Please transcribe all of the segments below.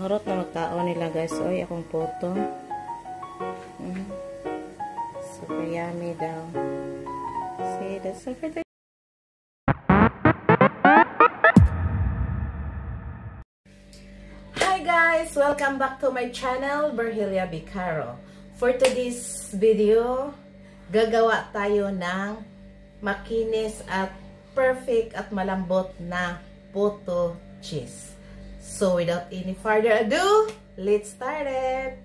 Mahurot na magkaon nila guys. Oy, akong photo. Super yummy daw. See, that's so pretty. Hi guys! Welcome back to my channel, Virgilia Bicaro. For today's video, gagawa tayo ng makinis at perfect at malambot na puto cheese. So, without any further ado, let's start it!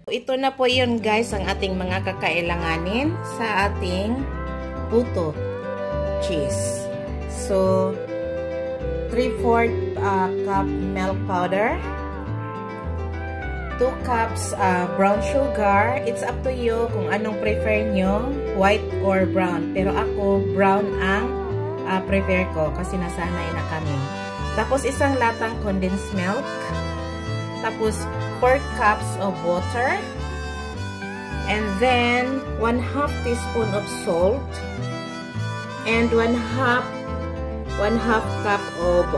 Ito na po yun guys, ang ating mga kakailanganin sa ating puto cheese. So, 3/4 cup milk powder, 2 cups brown sugar. It's up to you kung anong prefer nyo, white or brown. Pero ako, brown ang prefer ko kasi nasanay na kami. Tapos isang latang condensed milk. Tapos 4 cups of water. And then 1/2 teaspoon of salt. And 1/2 cup of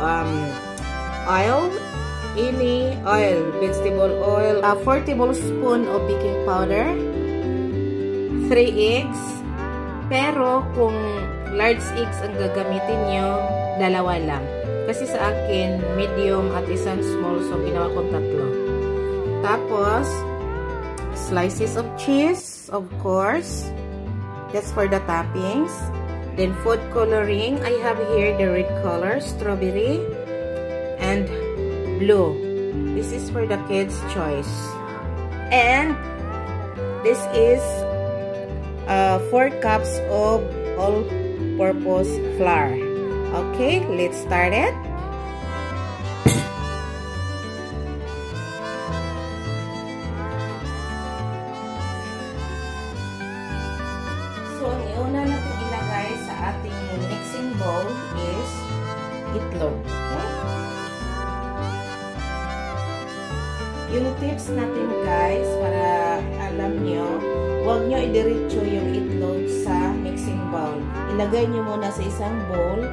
oil. Any oil, vegetable oil. 4 tablespoons of baking powder. 3 eggs. Pero kung large eggs ang gagamitin nyo, 2 lang. Kasi sa akin, medium at isang small, so ginawa kong 3. Tapos, slices of cheese, of course. That's for the toppings. Then, food coloring. I have here the red color, strawberry, and blue. This is for the kids' choice. And, this is 4 cups of all-purpose flour. Okay, let's start it. So, ang iuna natin ilagay sa ating mixing bowl is itlog. Okay? Yung tips natin guys, para alam nyo, huwag nyo idiretso yung itlog sa mixing bowl. Ilagay nyo muna sa isang bowl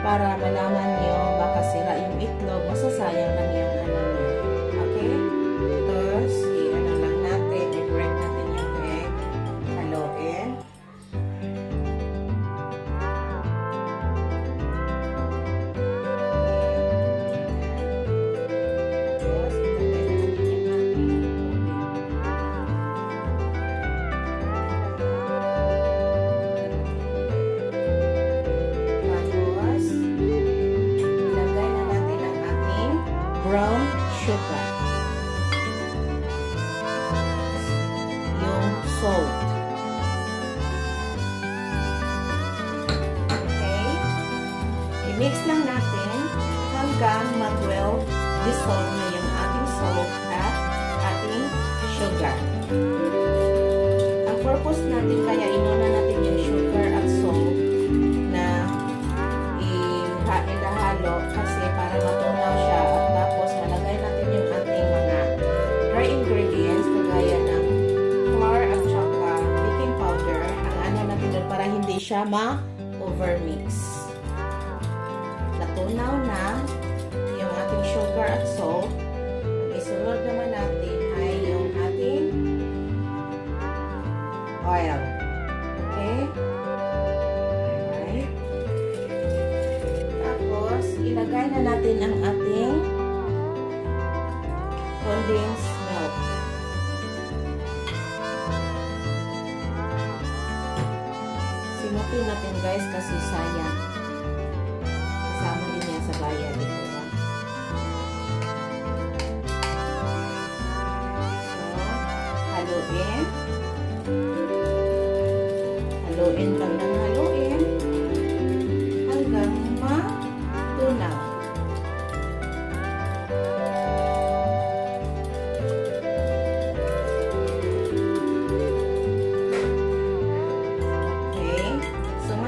para malaman nyo baka sira yung itlog, masasayang lang yung ano nyo. Okay? Tapos, i-ano lang natin, i-break natin yung egg. Haluin. Tapos, ilagay na natin yung ating brown sugar, yung salt. Okay? I-mix lang natin hanggang mag-well dissolve na yung ating salt at ating sugar. Ang purpose natin kaya inuna natin yung sugar at salt na ihalo kasi para matunaw siya at tapos malagay natin yung ating mga dry ingredients kagaya ng flour at saka baking powder. Ang ano natin doon para hindi siya ma-overmix. Natunaw na yung ating sugar at salt. Ang isunod naman natin ay yung ating oil. Okay? Alright. Tapos, ilagay na natin ang ating condensed milk. Sinutin natin guys kasi sayang. Kasama din yan sa bayan. Dito ba? So, haluin. Haluin lang ng haluin. Hanggang matunaw.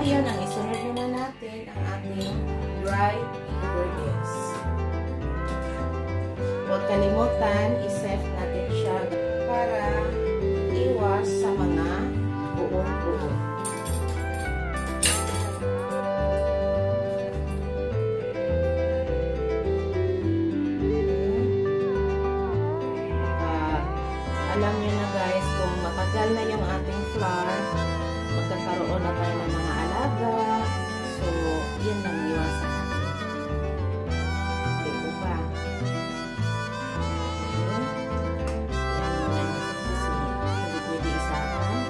Ang isunod naman natin ang ating dry ingredients. Huwag kalimutan, i-set natin siya para iwas sa mga buong-buong. alam nyo na guys, kung matagal na yung ating flour, magkakaroon na tayo ng mga alaga. So, yun lang iwasan natin. Okay po ba? Okay. Yan muna natin kasi hindi pwede isahan.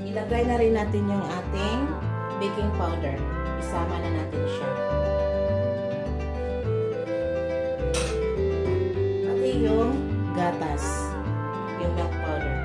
Ilagay na rin natin yung ating baking powder. Isama na natin siya. Pati yung gatas, yung milk powder.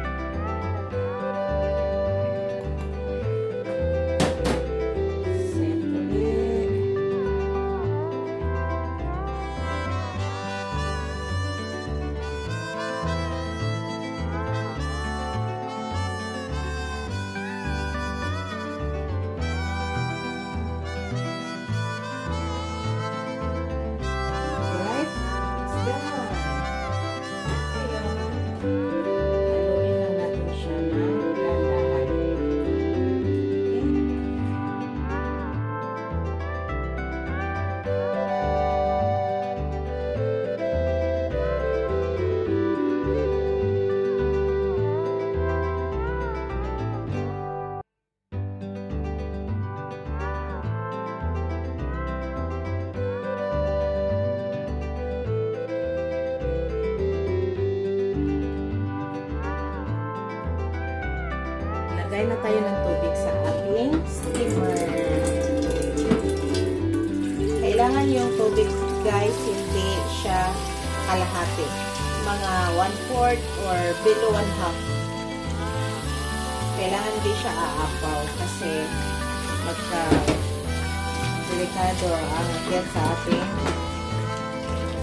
Lagay na tayo ng tubig sa ating steamer. Kailangan yung tubig guys, hindi siya kalahati. Mga 1/4 or below 1/2. Kailangan hindi siya aapaw kasi magka-delikado ang yan sa ating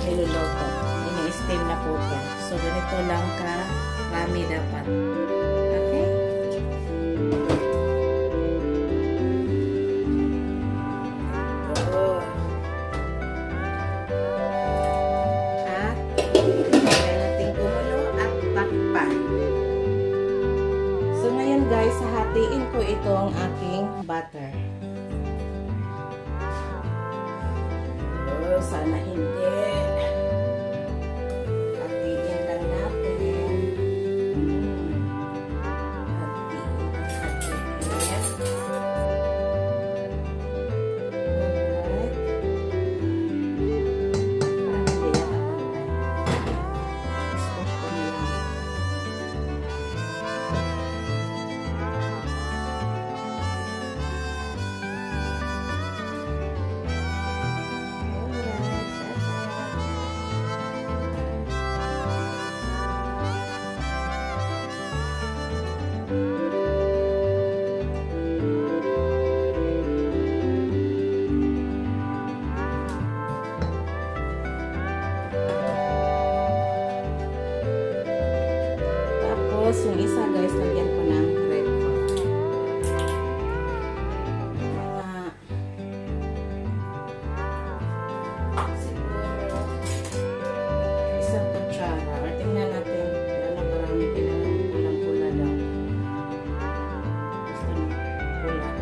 niluluto. Ini-steam na po ito. So, ganito lang karami dapat. Okay? Guys, hahatiin ko itong aking butter. Oh, sana hindi. Hatiin lang natin. Hatiin lang natin. Alright. Parang hindi nakapantay. Stop ko na lang. Tapos, yung isa guys, lagyan ko ng red corn. Siguro, isang kutsara. Or tingnan natin, ano karami kailangan pulang-pula daw. Gusto na pula.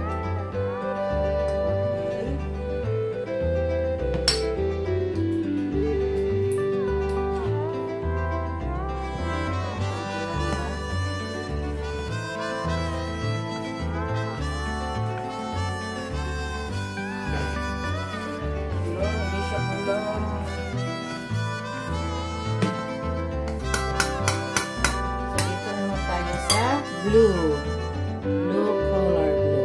Blue color blue.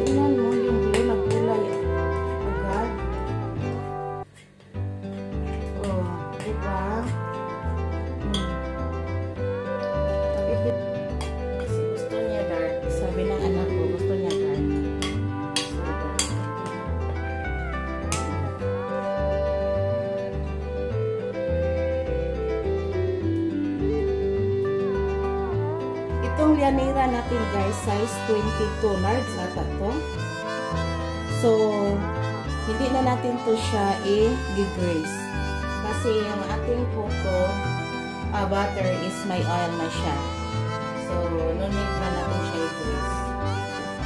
Tingnan mo yung blue na kulay agad. Oh, diba? Kasi gusto niya dark. Sabi ng anak ko, gusto niya itong lyanera natin guys, size 22 large ata to. So, hindi na natin to siya i-grease. Kasi yung ating photo butter is may oil na siya. So, no need na natin siya i-grease.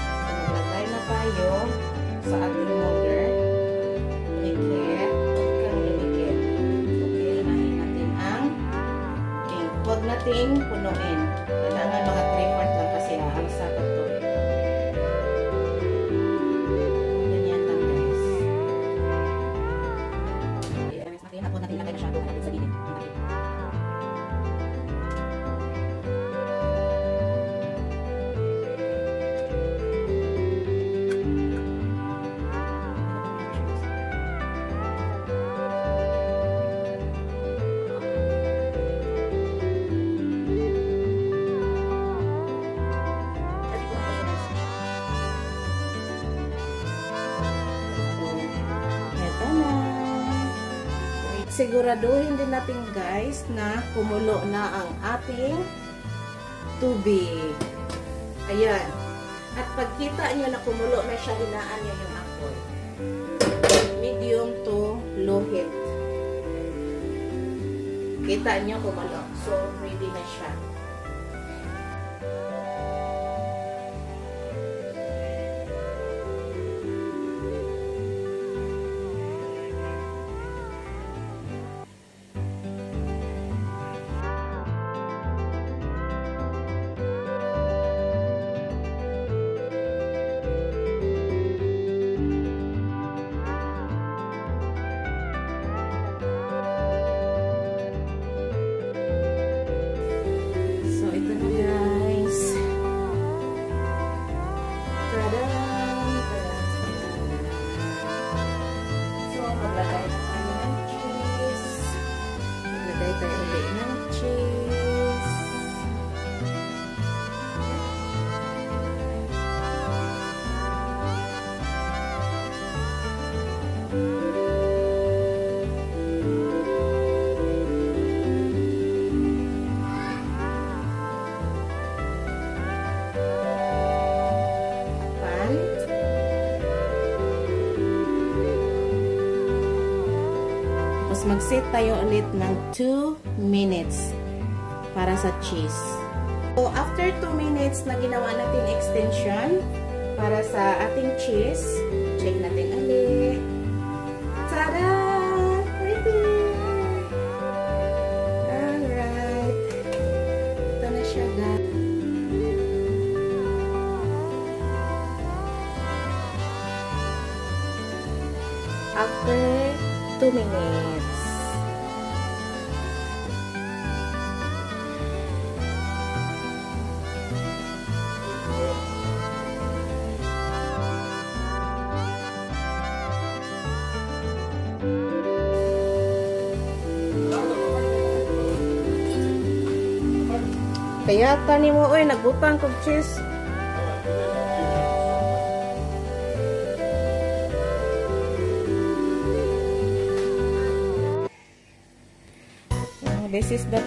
So, maglagay na tayo sa ating molder. Dikit. Kang dikit. Okay, unahin natin ang ink. Huwag nating punuin. Kailangan mga 3/4 lang kasi aalsa pa to. Ganyan lang guys. I-arrange natin. Ako natin lagay na siya. Natin sa gilid. Siguraduhin din natin guys na kumulo na ang ating tubig. Ayan. At pagkita nyo na kumulo na siya, hinaan nyo yung apoy. Medium to low heat. Kita nyo kumulo. So, ready na siya. Mag-set tayo ulit ng 2 minutes para sa cheese. So, after 2 minutes na ginawa natin extension para sa ating cheese, check natin ulit. Tada! Ready! Alright. Ito na siya guys. After 2 minutes. Kaya tani mo, oy, nagbutang kong cheese. This is the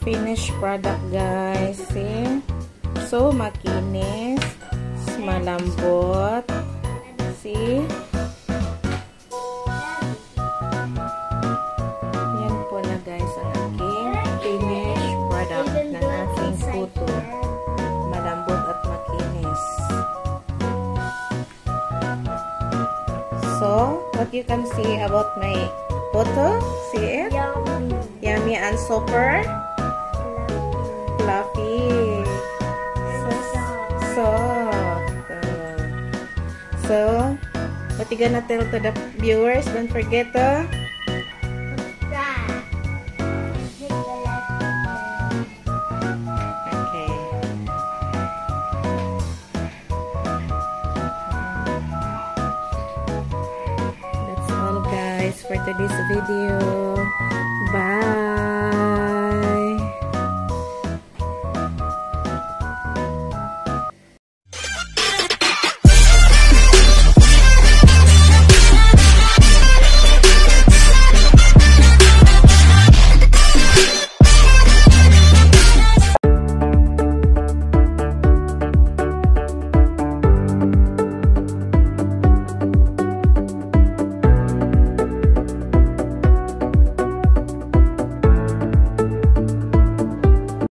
finished product, guys. See? So, makinis, malambot. See? Yan po na, guys, ang aking finished product ng aking puto. Malambot at makinis. So, what you can see about my puto? See it? Yummy and super fluffy. Soft. So, what you gonna tell to the viewers? Don't forget to for today's video. Bye!